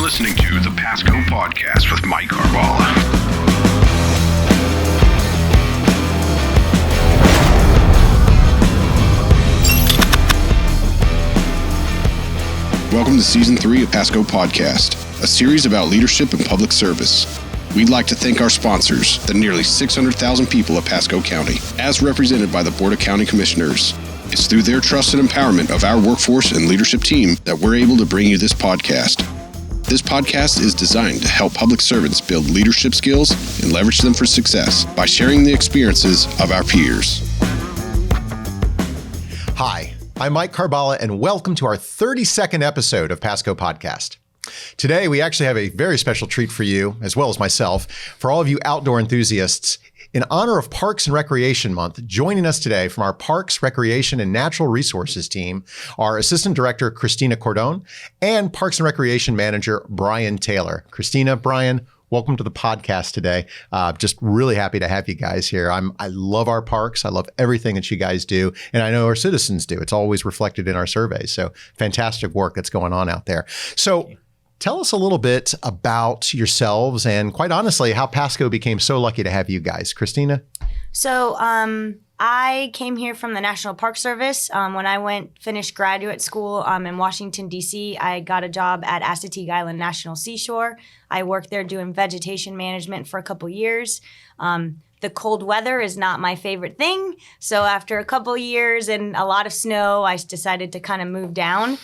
listening to the Pasco Podcast with Mike Carballa. Welcome to Season 3 of Pasco Podcast, a series about leadership and public service. We'd like to thank our sponsors, the nearly 600,000 people of Pasco County, as represented by the Board of County Commissioners. It's through their trust and empowerment of our workforce and leadership team that we're able to bring you this podcast. This podcast is designed to help public servants build leadership skills and leverage them for success by sharing the experiences of our peers. Hi, I'm Mike Carballa, and welcome to our 32nd episode of Pasco Podcast. Today, we actually have a very special treat for you, as well as myself, for all of you outdoor enthusiasts. In honor of Parks and Recreation Month, joining us today from our Parks, Recreation, and Natural Resources team are Assistant Director Cristina Cordon and Parks and Recreation Manager Brian Taylor. Cristina, Brian, welcome to the podcast today. Just really happy to have you guys here. I love our parks. I love everything that you guys do. And I know our citizens do. It's always reflected in our surveys. So fantastic work that's going on out there. So tell us a little bit about yourselves and, quite honestly, how Pasco became so lucky to have you guys. Cristina? So I came here from the National Park Service. When I finished graduate school in Washington, D.C., I got a job at Assateague Island National Seashore. I worked there doing vegetation management for a couple years. The cold weather is not my favorite thing. So after a couple years and a lot of snow, I decided to kind of move down.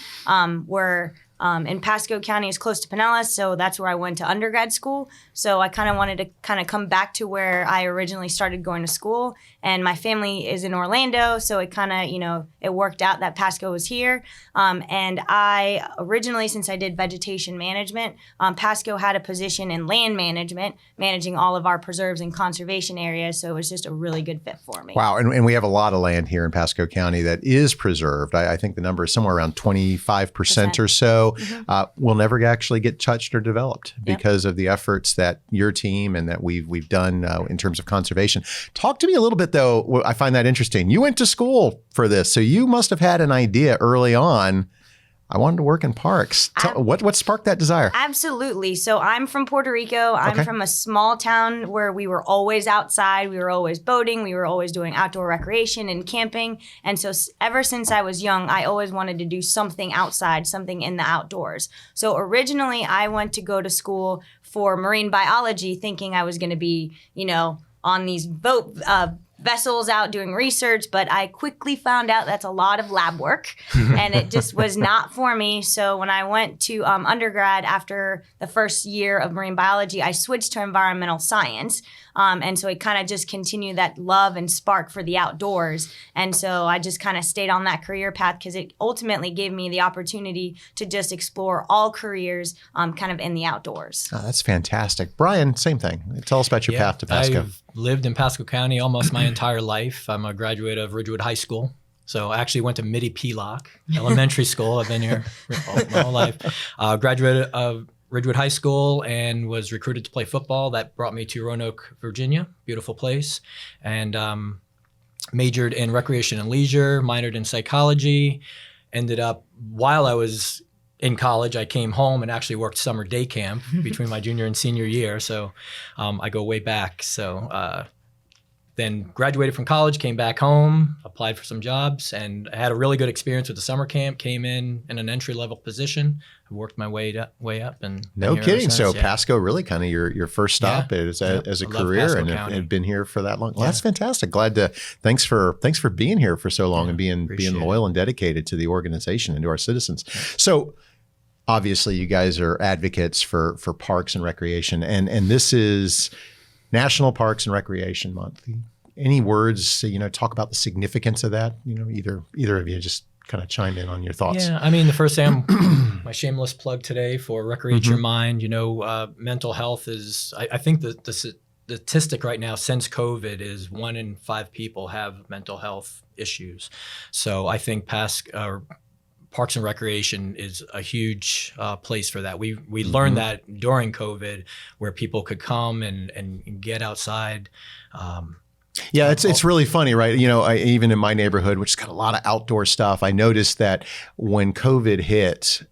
In Pasco County is close to Pinellas, so that's where I went to undergrad school. So I kind of wanted to come back to where I originally started going to school. And my family is in Orlando, so it kind of, it worked out that Pasco was here. And I originally, since I did vegetation management, Pasco had a position in land management, managing all of our preserves and conservation areas. So it was just a really good fit for me. Wow. And we have a lot of land here in Pasco County that is preserved. I think the number is somewhere around 25% or so. Mm-hmm. Will never actually get touched or developed because of the efforts that your team and that we've done in terms of conservation. Talk to me a little bit, though. I find that interesting. You went to school for this, so you must have had an idea early on. I wanted to work in parks. What sparked that desire? Absolutely. So I'm from Puerto Rico. I'm from a small town where we were always outside. We were always boating. We were always doing outdoor recreation and camping. And so ever since I was young, I always wanted to do something outside, something in the outdoors. So originally I went to go to school for marine biology, thinking I was going to be, on these vessels out doing research, but I quickly found out that's a lot of lab work and it just was not for me. So when I went to undergrad after the first year of marine biology, I switched to environmental science. And so it kind of just continued that love and spark for the outdoors. And so I just kind of stayed on that career path because it ultimately gave me the opportunity to just explore all careers kind of in the outdoors. Oh, that's fantastic. Brian, same thing. Tell us about your path to Pasco. I've lived in Pasco County almost my entire life. I'm a graduate of Ridgewood High School. So I actually went to Midi-Pelock Elementary School. I've been here my whole life. Graduated of Ridgewood High School and was recruited to play football. That brought me to Roanoke, Virginia, beautiful place, and majored in recreation and leisure, minored in psychology. Ended up, while I was in college, I came home and actually worked summer day camp between my junior and senior year. So I go way back. So then graduated from college, came back home, applied for some jobs, and I had a really good experience with the summer camp. Came in an entry-level position. I worked my way up. And no kidding. So Pasco really kind of your first stop as a career, and have been here for that long. Well, that's fantastic. Glad to. Thanks for being here for so long and being loyal and dedicated to the organization and to our citizens. Yeah. So obviously, you guys are advocates for parks and recreation, and this is National Parks and Recreation Month. Any words, talk about the significance of that? Either of you just kind of chime in on your thoughts. Yeah, I mean, the first thing, my shameless plug today for Recreate Your Mind. Mental health is, I think the statistic right now since COVID is 1 in 5 people have mental health issues. So I think Parks and Recreation is a huge place for that. We learned that during COVID, where people could come and get outside. Yeah, it's really funny, right? Even in my neighborhood, which has got a lot of outdoor stuff, I noticed that when COVID hit,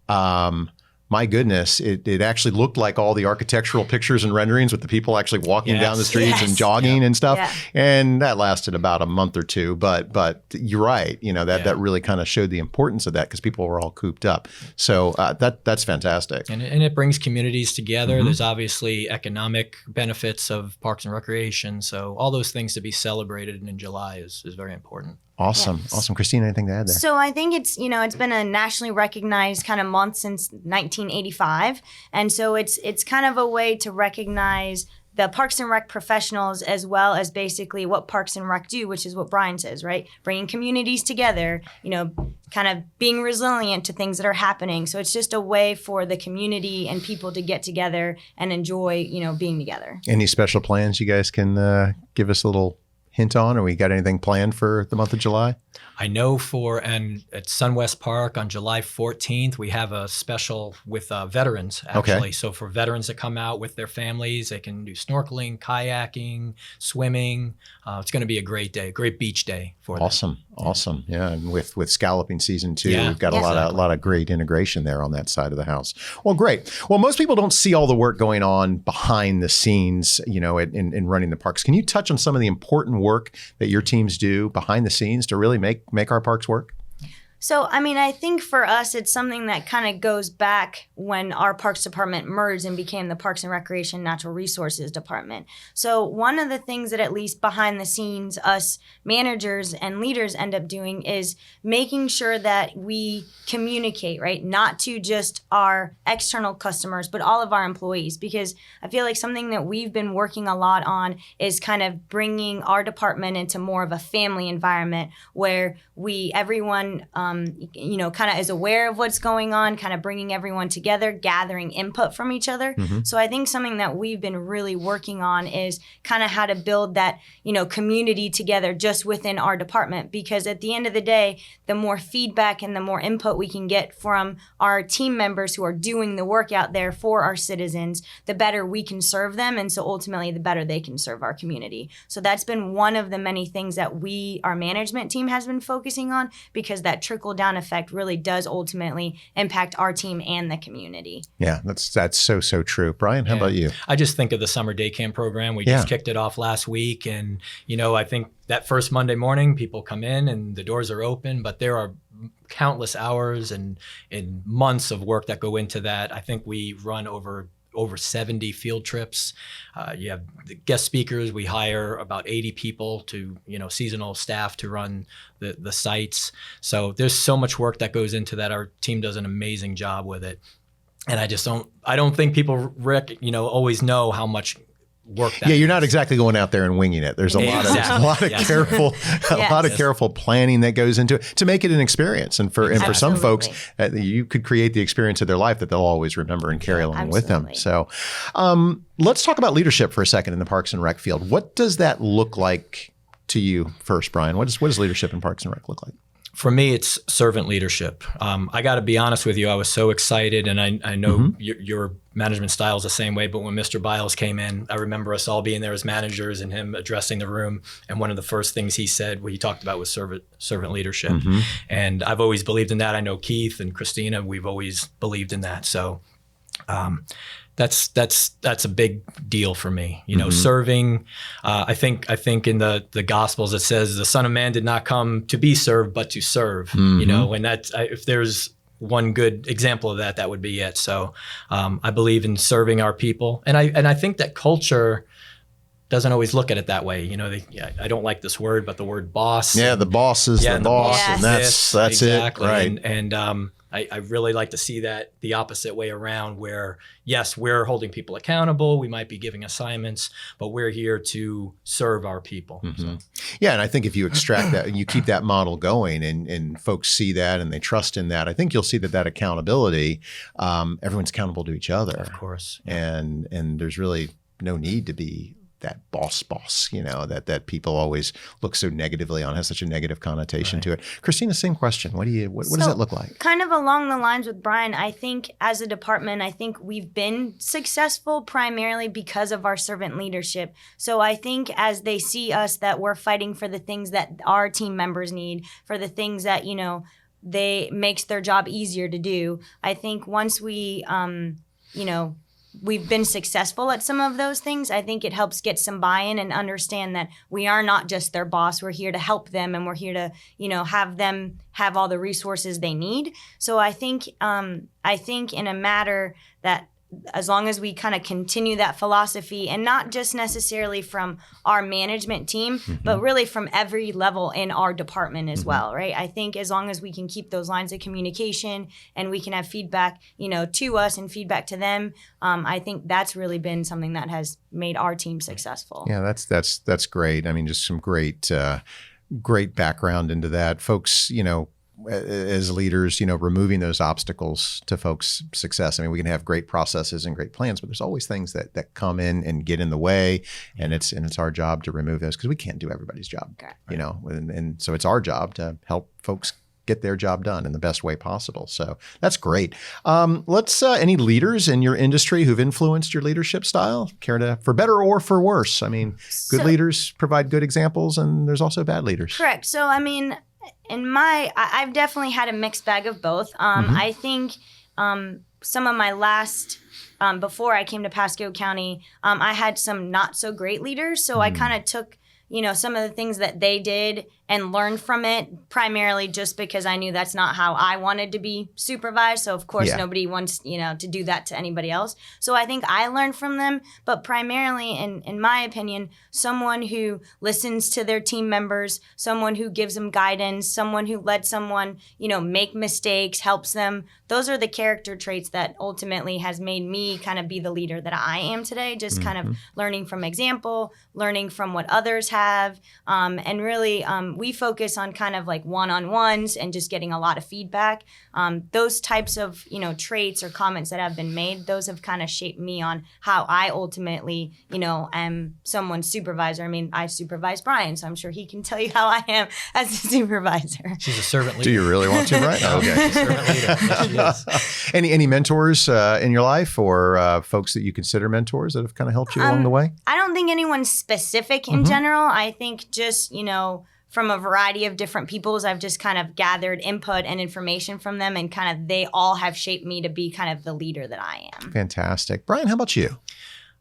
my goodness, it actually looked like all the architectural pictures and renderings with the people actually walking down the streets and jogging and stuff. Yeah. And that lasted about a month or two. But you're right. That really kind of showed the importance of that because people were all cooped up. So that's fantastic. And it brings communities together. There's obviously economic benefits of parks and recreation. So all those things to be celebrated in July is very important. Awesome. Yes. Awesome. Christina, anything to add there? So I think it's been a nationally recognized kind of month since 1985. And so it's kind of a way to recognize the Parks and Rec professionals as well as basically what Parks and Rec do, which is what Brian says, right? Bringing communities together, kind of being resilient to things that are happening. So it's just a way for the community and people to get together and enjoy, being together. Any special plans you guys can give us a little hint on, or we got anything planned for the month of July? I know at Sunwest Park on July 14th, we have a special with veterans, actually. Okay. So for veterans that come out with their families, they can do snorkeling, kayaking, swimming. It's going to be a great day, great beach day for them. Awesome. Yeah. And with scalloping season too, we've got a lot of great integration there on that side of the house. Well, great. Well, most people don't see all the work going on behind the scenes, in running the parks. Can you touch on some of the important work that your teams do behind the scenes to really make our parks work? So, I think for us, it's something that kind of goes back when our Parks Department merged and became the Parks and Recreation Natural Resources Department. So one of the things that at least behind the scenes, us managers and leaders end up doing is making sure that we communicate, right? Not to just our external customers, but all of our employees. Because I feel like something that we've been working a lot on is kind of bringing our department into more of a family environment where everyone kind of is aware of what's going on, kind of bringing everyone together, gathering input from each other. So I think something that we've been really working on is kind of how to build that, community together just within our department. Because at the end of the day, the more feedback and the more input we can get from our team members who are doing the work out there for our citizens, the better we can serve them. And so ultimately, the better they can serve our community. So that's been one of the many things that our management team has been focusing on, because that trickle-down effect really does ultimately impact our team and the community. Yeah, that's so true. Brian, how about you? I just think of the summer day camp program. We just kicked it off last week. And, I think that first Monday morning, people come in and the doors are open, but there are countless hours and months of work that go into that. I think we run over 70 field trips. You have the guest speakers. We hire about 80 people to, seasonal staff to run the sites. So there's so much work that goes into that. Our team does an amazing job with it. And I don't think people, always know how much work that you're not exactly going out there and winging it. There's a lot of careful planning that goes into it to make it an experience. And for some folks, you could create the experience of their life that they'll always remember and carry along with them. So let's talk about leadership for a second in the Parks and Rec field. What does that look like to you first, Brian? What does leadership in Parks and Rec look like? For me, it's servant leadership. I got to be honest with you. I was so excited, and I know your management style is the same way, but when Mr. Biles came in, I remember us all being there as managers and him addressing the room. And one of the first things he said, what he talked about was servant leadership. And I've always believed in that. I know Keith and Cristina, we've always believed in that. So that's a big deal for me. Serving. I think in the Gospels it says the Son of Man did not come to be served, but to serve. And if there's one good example of that would be it. So I believe in serving our people, and I think that culture doesn't always look at it that way. I don't like this word, but the word boss. Yeah, the boss is the boss, and that's exactly. It, right? And I really like to see that the opposite way around, where yes, we're holding people accountable. We might be giving assignments, but we're here to serve our people. So. Yeah, and I think if you extract that and you keep that model going, and folks see that and they trust in that, I think you'll see that accountability, everyone's accountable to each other, of course, and there's really no need to be that boss, that people always look so negatively on, has such a negative connotation to it. Christina, same question. What does that look like? Kind of along the lines with Brian, I think as a department, I think we've been successful primarily because of our servant leadership. So I think as they see us, that we're fighting for the things that our team members need, for the things that, they makes their job easier to do. I think once we, we've been successful at some of those things, I think it helps get some buy-in and understand that we are not just their boss. We're here to help them, and we're here to, have them have all the resources they need. So I think in a matter that as long as we kind of continue that philosophy, and not just necessarily from our management team, but really from every level in our department as well, right? I think as long as we can keep those lines of communication and we can have feedback, to us and feedback to them, I think that's really been something that has made our team successful. Yeah, that's great. I mean, just some great background into that. Folks, as leaders, removing those obstacles to folks' success. I mean, we can have great processes and great plans, but there's always things that come in and get in the way, and it's our job to remove those, because we can't do everybody's job, and so it's our job to help folks get their job done in the best way possible. So that's great. Let's any leaders in your industry who've influenced your leadership style? Care to, for better or for worse? I mean, good leaders provide good examples, and there's also bad leaders. Correct. So, I mean, I've definitely had a mixed bag of both. I think some of my last, before I came to Pasco County, I had some not so great leaders. So I kind of took, some of the things that they did and learned from it, primarily just because I knew that's not how I wanted to be supervised. So of course, nobody wants, to do that to anybody else. So I think I learned from them, but primarily, in my opinion, someone who listens to their team members, someone who gives them guidance, someone who lets someone, make mistakes, helps them. Those are the character traits that ultimately has made me kind of be the leader that I am today, just kind of learning from example, learning from what others have, and really, we focus on kind of like one-on-ones and just getting a lot of feedback. Those types of, traits or comments that have been made, those have kind of shaped me on how I ultimately, am someone's supervisor. I mean, I supervise Brian, so I'm sure he can tell you how I am as a supervisor. She's a servant leader. Do you really want to, Brian? Okay. Servant leader. Yes, she is. Any mentors in your life, or folks that you consider mentors that have kind of helped you along the way? I don't think anyone's specific in general. I think just, from a variety of different peoples, I've just kind of gathered input and information from them, and kind of they all have shaped me to be kind of the leader that I am. Fantastic. Brian, how about you?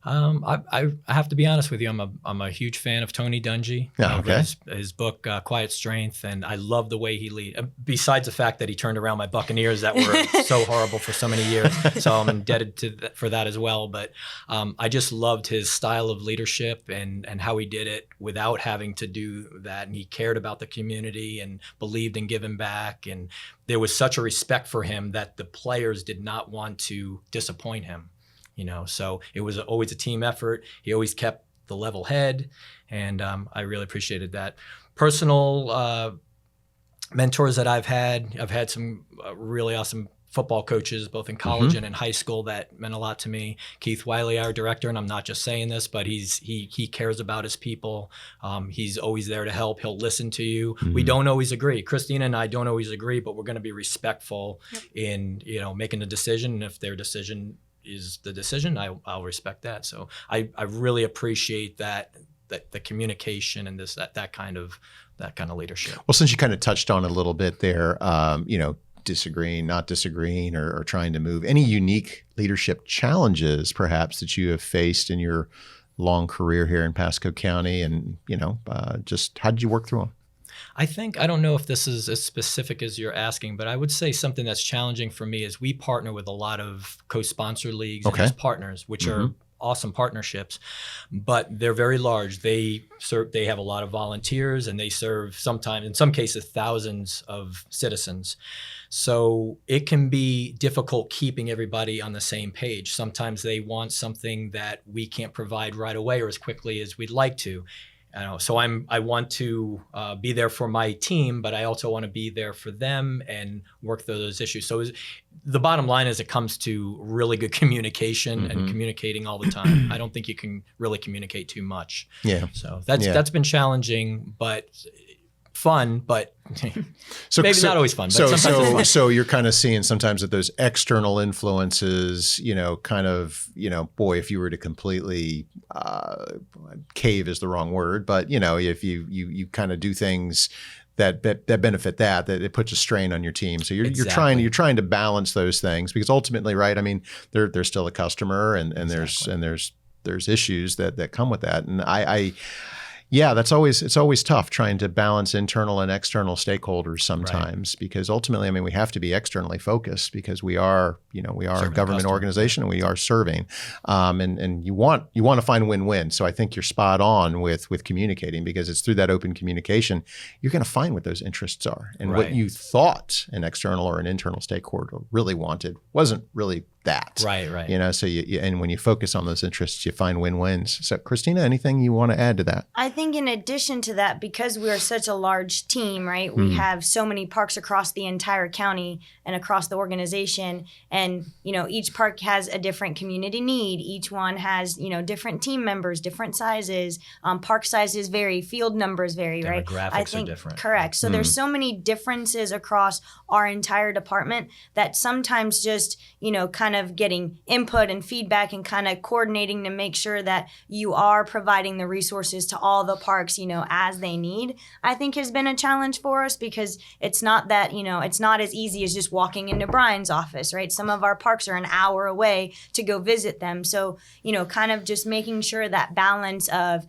I have to be honest with you. I'm a huge fan of Tony Dungy. His book, Quiet Strength, and I love the way he leads. Besides the fact that he turned around my Buccaneers that were so horrible for so many years, so I'm indebted for that as well. But I just loved his style of leadership and how he did it without having to do that. And he cared about the community and believed in giving back. And there was such a respect for him that the players did not want to disappoint him. So it was always a team effort. He always kept the level head, and I really appreciated that. Personal mentors that I've had some really awesome football coaches, both in college and in high school, that meant a lot to me. Keith Wiley, our director, and I'm not just saying this, but he cares about his people. He's always there to help. He'll listen to you. We don't always agree. Christina and I don't always agree, but we're going to be respectful in making a decision. And if their decision is the decision, I'll respect that. So I really appreciate that the communication and that kind of leadership. Well, since you kind of touched on it a little bit there, disagreeing, not disagreeing, or trying to move, any unique leadership challenges perhaps that you have faced in your long career here in Pasco County, and just how did you work through them? I don't know if this is as specific as you're asking, but I would say something that's challenging for me is we partner with a lot of co-sponsor leagues as partners, which are awesome partnerships, but they're very large. They have a lot of volunteers, and they serve sometimes, in some cases, thousands of citizens. So it can be difficult keeping everybody on the same page. Sometimes they want something that we can't provide right away or as quickly as we'd like to. So I want to be there for my team, but I also want to be there for them and work through those issues. So the bottom line is it comes to really good communication and communicating all the time. I don't think you can really communicate too much. Yeah. So that's been challenging, but fun, but maybe not always fun. But sometimes it's fun. So you're kind of seeing sometimes that those external influences, boy, if you were to completely cave is the wrong word, but if you kind of do things that benefit that it puts a strain on your team. So you're trying to balance those things, because ultimately, right? I mean, they're still a customer, and there's issues that come with that. And it's always tough trying to balance internal and external stakeholders sometimes, because ultimately, I mean, we have to be externally focused because we are a government organization and we are serving, and you want to find win-win. So I think you're spot on with communicating, because it's through that open communication you're going to find what those interests are, and what you thought an external or an internal stakeholder really wanted wasn't really that. Right. So and when you focus on those interests, you find win-wins. So Cristina, anything you want to add to that? I think in addition to that, because we are such a large team, right? We have so many parks across the entire county and across the organization. And, each park has a different community need. Each one has, different team members, different sizes. Park sizes vary, field numbers vary, right? Demographics are different. Correct. So there's so many differences across our entire department that sometimes just, kind of getting input and feedback and kind of coordinating to make sure that you are providing the resources to all the parks, as they need, I think has been a challenge for us, because it's not that, it's not as easy as just walking into Brian's office, right? Some of our parks are an hour away to go visit them. So, kind of just making sure that balance of,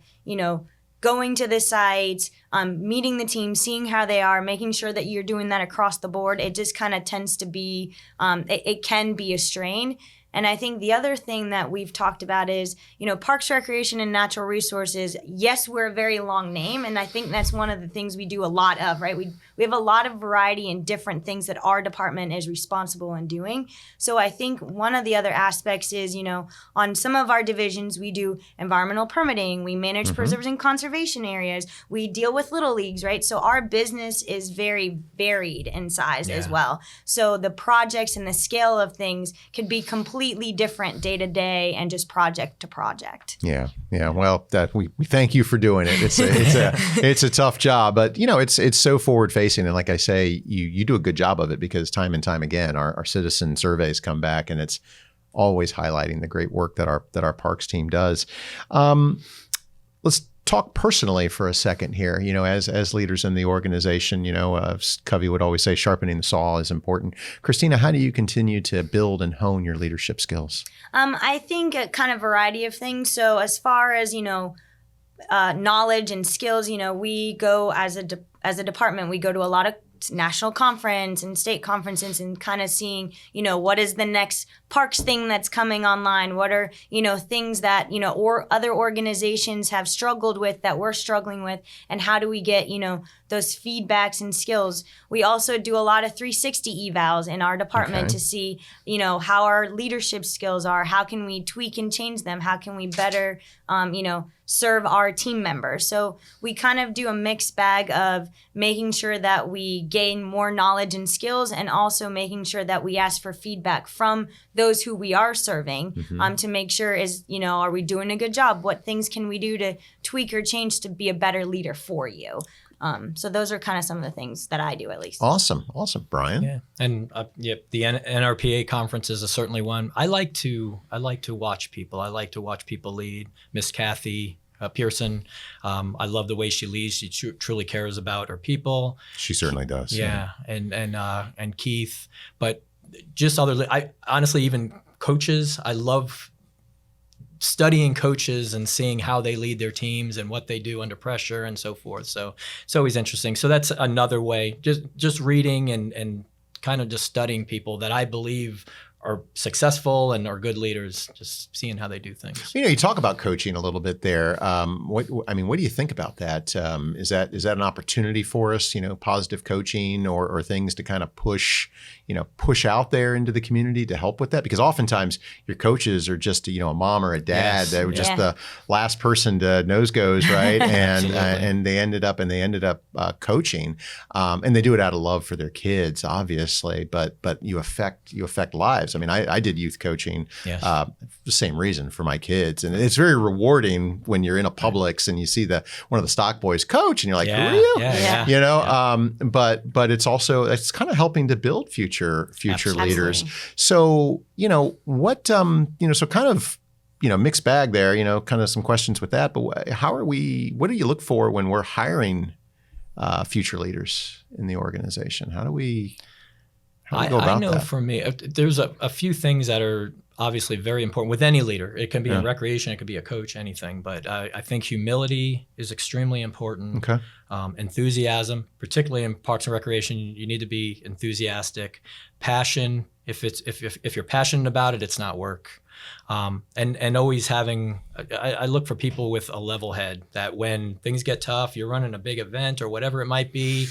going to the sites, meeting the team, seeing how they are, making sure that you're doing that across the board. It just kind of tends to be, it can be a strain. And I think the other thing that we've talked about is, Parks, Recreation, and Natural Resources. Yes, we're a very long name, and I think that's one of the things we do a lot of, right? We have a lot of variety in different things that our department is responsible in doing. So I think one of the other aspects is, on some of our divisions, we do environmental permitting, we manage preserves and conservation areas, we deal with little leagues, right? So our business is very varied in size as well. So the projects and the scale of things could be completely different day to day and just project to project. Yeah. Well, that we thank you for doing it. It's a tough job, but it's so forward facing, and like I say, you do a good job of it, because time and time again, our citizen surveys come back, and it's always highlighting the great work that our parks team does. Let's talk personally for a second here. As leaders in the organization, Covey would always say sharpening the saw is important. Cristina, how do you continue to build and hone your leadership skills? I think a kind of variety of things. So as far as, knowledge and skills, we go as a department, we go to a lot of national conference and state conferences and kind of seeing, what is the next parks thing that's coming online? What are, things that, or other organizations have struggled with that we're struggling with, and how do we get, those feedbacks and skills? We also do a lot of 360 evals in our department to see, how our leadership skills are. How can we tweak and change them? How can we better, serve our team members? So we kind of do a mixed bag of making sure that we gain more knowledge and skills, and also making sure that we ask for feedback from those who we are serving, to make sure are we doing a good job? What things can we do to tweak or change to be a better leader for you? So those are kind of some of the things that I do, at least. Awesome. Brian? Yeah. And the NRPA conferences is certainly one. I like to watch people. I like to watch people lead. Miss Kathy Pearson, I love the way she leads. She truly cares about her people. She certainly does. Yeah. And Keith, but just I honestly, even coaches, I love studying coaches and seeing how they lead their teams and what they do under pressure and so forth. So it's always interesting. So that's another way, just reading and kind of just studying people that I believe are successful and are good leaders, just seeing how they do things. You talk about coaching a little bit there. What do you think about that? Is that an opportunity for us, positive coaching or things to kind of push out there into the community to help with that? Because oftentimes your coaches are just, a mom or a dad. Yes. They were just the last person to nose goes, right? And they ended up coaching, and they do it out of love for their kids, obviously, but you affect lives. I mean, I did youth coaching, the same reason for my kids. And it's very rewarding when you're in a Publix and you see one of the stock boys coach and you're like, really? But it's kind of helping to build future leaders. So, what, so kind of, mixed bag there, kind of some questions with that, but what do you look for when we're hiring future leaders in the organization? How do we go about that? I know for me, there's a few things that are obviously very important with any leader. It can be in recreation, it could be a coach, anything. But I think humility is extremely important. Okay. Enthusiasm, particularly in parks and recreation, you need to be enthusiastic. Passion, if you're passionate about it, it's not work. And always having, I look for people with a level head, that when things get tough, you're running a big event or whatever it might be,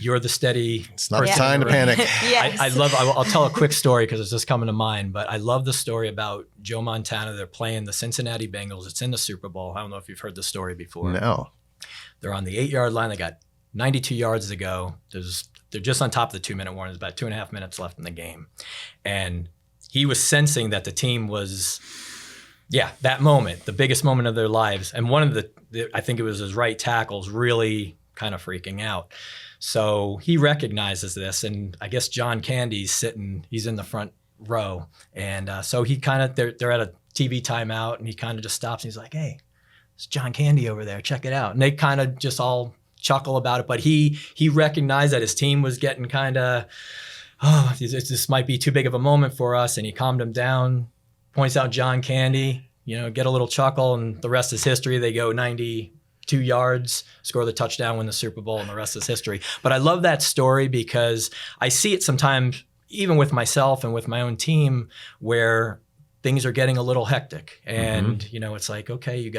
you're the steady. It's not time to panic. Yes. I'll tell a quick story because it's just coming to mind, but I love the story about Joe Montana. They're playing the Cincinnati Bengals. It's in the Super Bowl. I don't know if you've heard the story before. No. They're on the 8-yard line. They got 92 yards to go. They're just on top of the 2-minute warning. There's about 2.5 minutes left in the game. And he was sensing that the team was, that moment, the biggest moment of their lives. And one of the I think it was his right tackles, really kind of freaking out. So he recognizes this, and I guess John Candy's sitting, he's in the front row. And so he kind of, they're at a TV timeout, and he kind of just stops, and he's like, hey, it's John Candy over there, check it out. And they kind of just all chuckle about it, but he recognized that his team was getting kind of, this might be too big of a moment for us, and he calmed him down, points out John Candy, get a little chuckle, and the rest is history. They go 92 yards, score the touchdown, win the Super Bowl, and the rest is history. But I love that story because I see it sometimes, even with myself and with my own team, where things are getting a little hectic. And, it's like, okay,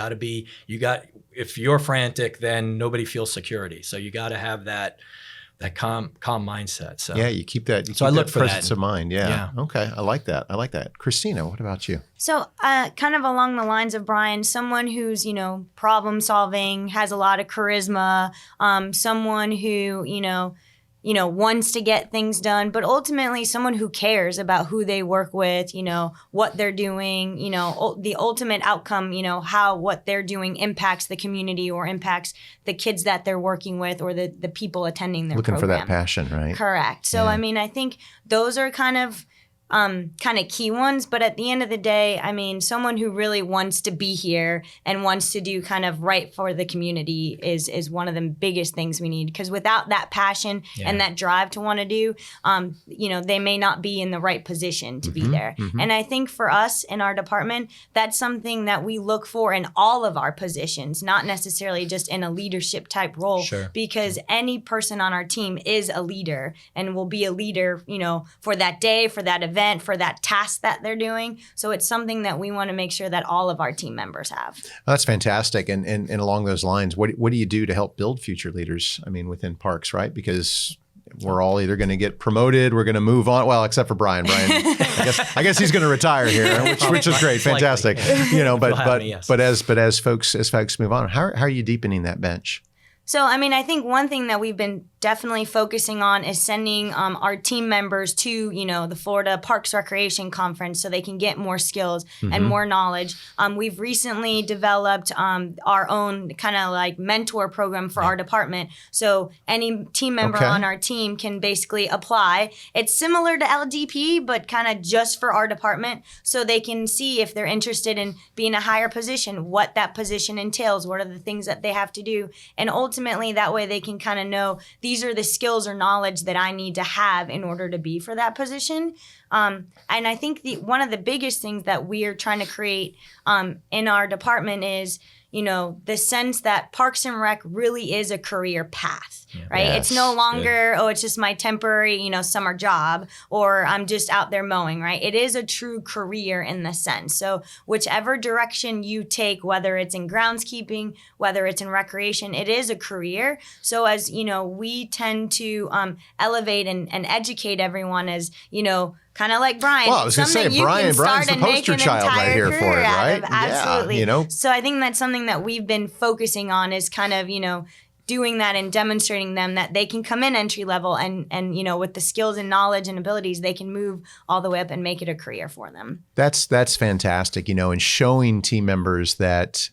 if you're frantic, then nobody feels security. So you got to have that calm mindset. So you keep that. I look for presence that. of mind. Yeah. Okay. I like that. Christina, what about you? So kind of along the lines of Brian, someone who's, problem solving, has a lot of charisma, someone who, wants to get things done, but ultimately someone who cares about who they work with, what they're doing, the ultimate outcome, how what they're doing impacts the community or impacts the kids that they're working with or the people attending their Looking program. for that passion, right? Correct. So, I think those are kind of key ones, but at the end of the day, someone who really wants to be here and wants to do kind of right for the community is one of the biggest things we need, because without that passion and that drive to want to do, they may not be in the right position to be there. And I think for us in our department, that's something that we look for in all of our positions, not necessarily just in a leadership type role, because any person on our team is a leader and will be a leader, for that day, for that event, for that task that they're doing. So it's something that we want to make sure that all of our team members have. Well, that's fantastic. And along those lines, what do you do to help build future leaders? Within parks, right? Because we're all either going to get promoted, we're going to move on. Well, except for Brian. I guess he's going to retire here, which is great, fantastic. But as folks move on, how are you deepening that bench? So, I think one thing that we've been definitely focusing on is sending our team members to, the Florida Parks Recreation Conference so they can get more skills and more knowledge. We've recently developed our own kind of like mentor program for our department. So any team member on our team can basically apply. It's similar to LDP, but kind of just for our department, so they can see if they're interested in being a higher position, what that position entails, what are the things that they have to do. And ultimately, that way they can kind of know these are the skills or knowledge that I need to have in order to be for that position. And I think one of the biggest things that we are trying to create in our department is, the sense that Parks and Rec really is a career path, right? Yes. It's no longer, it's just my temporary, summer job, or I'm just out there mowing, right? It is a true career in the sense. So whichever direction you take, whether it's in groundskeeping, whether it's in recreation, it is a career. So as, we tend to elevate and educate everyone as, kind of like Brian. Well, I was going to say, Brian's the poster child right here for it, right? Absolutely. Yeah, So I think that's something that we've been focusing on is kind of, doing that and demonstrating them that they can come in entry level and with the skills and knowledge and abilities, they can move all the way up and make it a career for them. That's fantastic, and showing team members that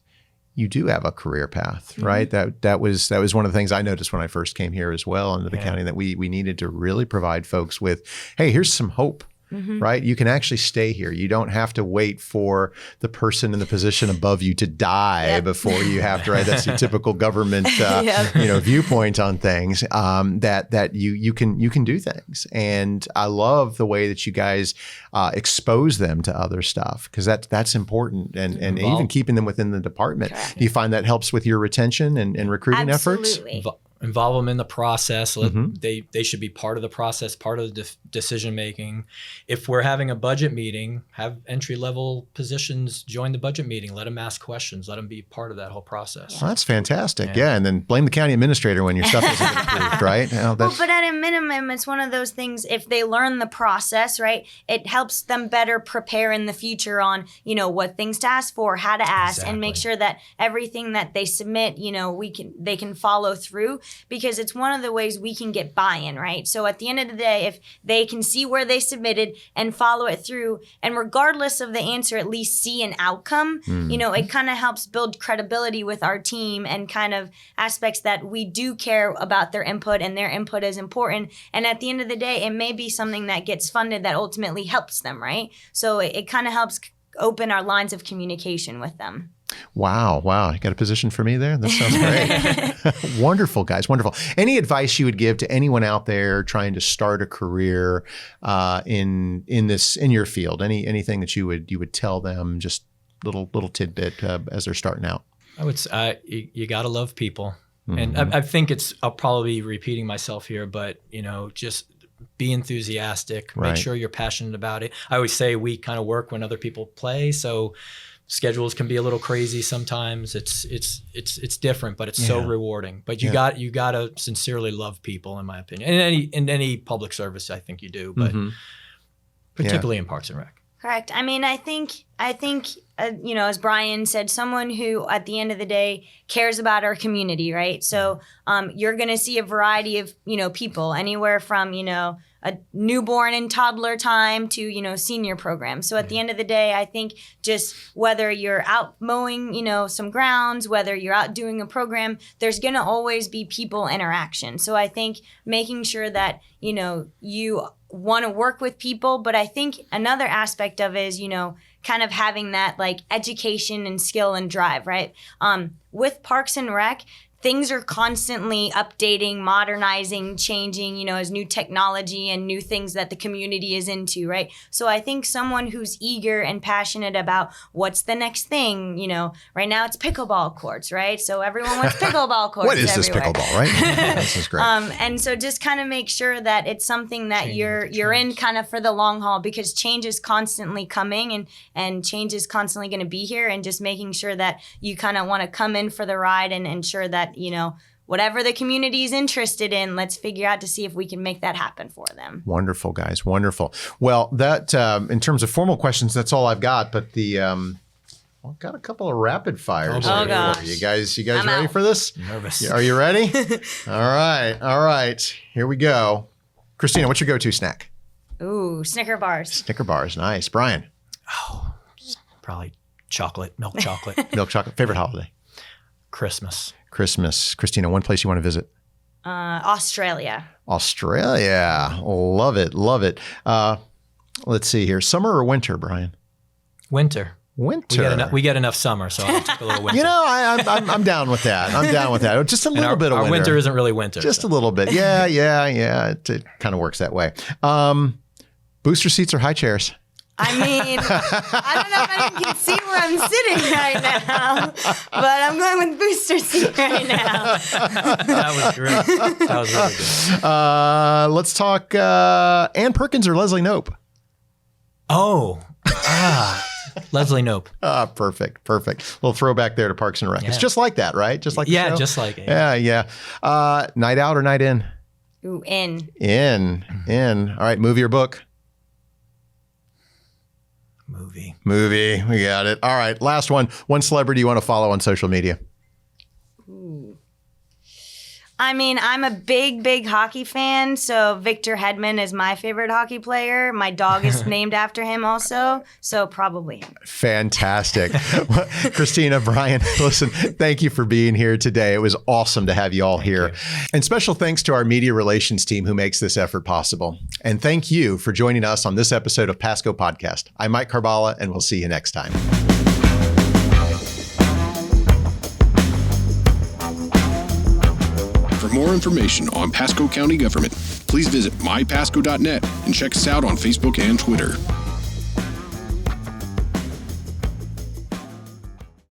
you do have a career path, right? That was one of the things I noticed when I first came here as well into the county, that we needed to really provide folks with, hey, here's some hope. right? You can actually stay here. You don't have to wait for the person in the position above you to die before you have to, right? That's your typical government, viewpoint on things, that you can do things. And I love the way that you guys expose them to other stuff, because that's important, and even keeping them within the department. Do you find that helps with your retention and recruiting efforts? Involve them in the process. They should be part of the process, part of the decision making. If we're having a budget meeting, have entry-level positions join the budget meeting. Let them ask questions. Let them be part of that whole process. Well, that's fantastic. Yeah, and then blame the county administrator when your stuff isn't approved, right? But at a minimum, it's one of those things, if they learn the process, right, it helps them better prepare in the future on, what things to ask for, how to ask, and make sure that everything that they submit, they can follow through. Because it's one of the ways we can get buy-in, right? So at the end of the day, if they can see where they submitted and follow it through, and regardless of the answer, at least see an outcome, it kind of helps build credibility with our team and kind of aspects that we do care about their input, and their input is important. And at the end of the day, it may be something that gets funded that ultimately helps them, right? So it kind of helps open our lines of communication with them. Wow. You got a position for me there? That sounds great. Wonderful, guys. Wonderful. Any advice you would give to anyone out there trying to start a career in your field? Anything that you would tell them, just little tidbit as they're starting out? I would say you got to love people. And I think I'll probably be repeating myself here, but just be enthusiastic, make sure you're passionate about it. I always say we kind of work when other people play. So schedules can be a little crazy sometimes. It's different, but it's so rewarding. But you got to sincerely love people, in my opinion. In any public service, I think you do, but particularly in Parks and Rec. Correct. I mean, I think as Brian said, someone who at the end of the day cares about our community, right? So you're going to see a variety of, people, anywhere from, a newborn and toddler time to, senior programs. So at the end of the day, I think just whether you're out mowing, some grounds, whether you're out doing a program, there's going to always be people interaction. So I think making sure that, you want to work with people. But I think another aspect of it is, kind of having that like education and skill and drive, right? With Parks and Rec, things are constantly updating, modernizing, changing, as new technology and new things that the community is into, right? So I think someone who's eager and passionate about what's the next thing, right now it's pickleball courts, right? So everyone wants pickleball courts. What is everywhere. This pickleball, right? This is great. And so just kind of make sure that it's something that you're in kind of for the long haul, because change is constantly coming and change is constantly going to be here, and just making sure that you kind of want to come in for the ride and ensure that whatever the community is interested in, let's figure out to see if we can make that happen for them. Wonderful, guys. Wonderful. Well, that in terms of formal questions, that's all I've got. But I've got a couple of rapid fires. Oh gosh. You guys I'm ready out. for this? I'm nervous. Are you ready? All right. Here we go. Christina, what's your go-to snack? Ooh, Snicker bars. Snicker bars. Nice. Brian? Oh, probably milk chocolate. Milk chocolate. Favorite holiday? Christmas. Cristina, one place you want to visit? Australia. Love it. Let's see here. Summer or winter, Brian? Winter. We get enough summer, so I'll take a little winter. I'm down with that. Just a little bit of winter. Our winter isn't really winter. Just a little bit. Yeah. It kind of works that way. Booster seats or high chairs? I mean, I don't know if anyone can see where I'm sitting right now, but I'm going with booster seat right now. That was great. That was really good. Let's talk Ann Perkins or Leslie Knope. Leslie Knope. Perfect. Little throwback there to Parks and Rec. Yeah. It's just like that, right? Just like the show? Just like it. Yeah. Night out or night in? Ooh, in. All right, movie or book? Movie. We got it. All right, last one. One celebrity you want to follow on social media? Ooh. I mean, I'm a big hockey fan, so Victor Hedman is my favorite hockey player. My dog is named after him also, so probably him. Fantastic. Well, Cristina, Brian, listen, thank you for being here today. It was awesome to have you all here. And special thanks to our media relations team who makes this effort possible. And thank you for joining us on this episode of Pasco Podcast. I'm Mike Carballa, and we'll see you next time. For more information on Pasco County government, please visit mypasco.net and check us out on Facebook and Twitter.